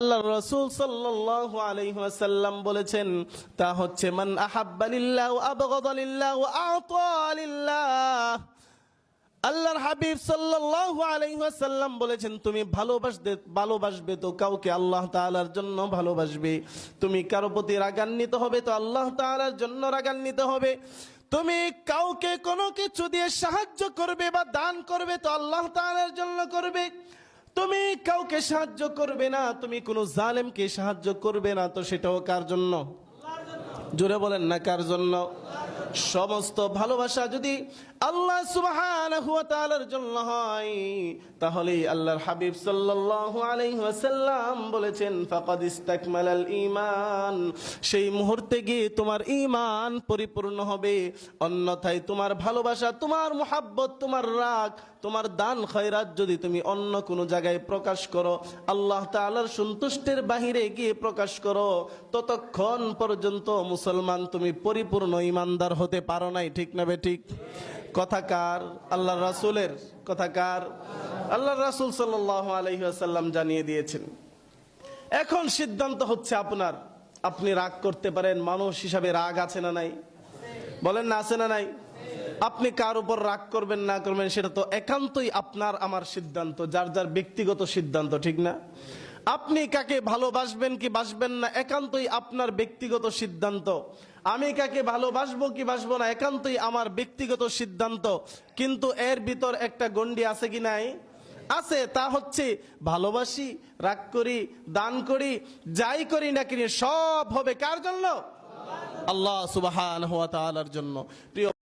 আল্লাহ রাসূল সাল্লাল্লাহু আলাইহি ওয়াসাল্লাম বলেছেন, তা হচ্ছে মান আহাব্বা লিল্লাহ ওয়া আবগাদা লিল্লাহ ওয়া আ'তা লিল্লাহ। আল্লাহর হাবিব সাল্লাল্লাহু আলাইহি ওয়াসাল্লাম বলেছেন, তুমি ভালোবাসবে তো কাউকে আল্লাহ তাআলার জন্য ভালোবাসবে। তুমি কারো প্রতি রাগান্বিত হবে তো আল্লাহ তাআলার জন্য রাগান্বিত হবে। তুমি কাউকে কোনো কিছু দিয়ে সাহায্য করবে বা দান করবে তো আল্লাহ তাআলার জন্য করবে। তুমি কাউকে সাহায্য করবে না, তুমি কোনো জালেমকে সাহায্য করবে না, তো সেটাও কার জন্য? জোরে বলেন না, কার জন্য? সমস্ত ভালোবাসা যদি আল্লাহ সুবহানাহু ওয়া তাআলার জন্য হয়, তাহলে আল্লাহর হাবিব সাল্লাল্লাহু আলাইহি ওয়াসাল্লাম বলেছেন, ফাকাদ ইসতাকমালাল ঈমান, সেই মুহূর্তে গিয়ে তোমার ঈমান পরিপূর্ণ হবে। অন্যথায় তোমার ভালোবাসা, তোমার মুহাব্বত, তোমার রাগ, তোমার দান খয়রাত যদি তুমি অন্য কোনো জায়গায় প্রকাশ করো, আল্লাহ তাআলার সন্তুষ্টির বাহিরে গিয়ে প্রকাশ করো, ততক্ষণ পর্যন্ত মুসলমান তুমি পরিপূর্ণ ঈমানদার হতে পারো নাই। ঠিক না বে ঠিক? কথা কার? আল্লাহর রাসূলের। কথা কার? আল্লাহর রাসূল সাল্লাল্লাহু আলাইহি ওয়াসাল্লাম জানিয়ে দিয়েছেন। এখন সিদ্ধান্ত হচ্ছে আপনার। আপনি রাগ করতে পারেন, মানুষ হিসাবে রাগ আছে না নাই? বলেন না, আছে না নাই? আপনি কার উপর রাগ করবেন না করবেন সেটা তো একান্তই আপনার আমার সিদ্ধান্ত, যার যার ব্যক্তিগত সিদ্ধান্ত, ঠিক না? আপনি কাকে ভালোবাসবেন কি বাসবেন না একান্তই আপনার ব্যক্তিগত সিদ্ধান্ত। আমি কাকে ভালোবাসবো কি বাসবো না একান্তই আমার ব্যক্তিগত সিদ্ধান্ত। কিন্তু এর ভিতর একটা গণ্ডি আছে কি নাই? আছে। তা হচ্ছে ভালোবাসি, রাগ করি, দান করি, যাই করি না কিনে সব হবে কার জন্য? আল্লাহ সুবহানাহু ওয়া তাআলার জন্য। প্রিয়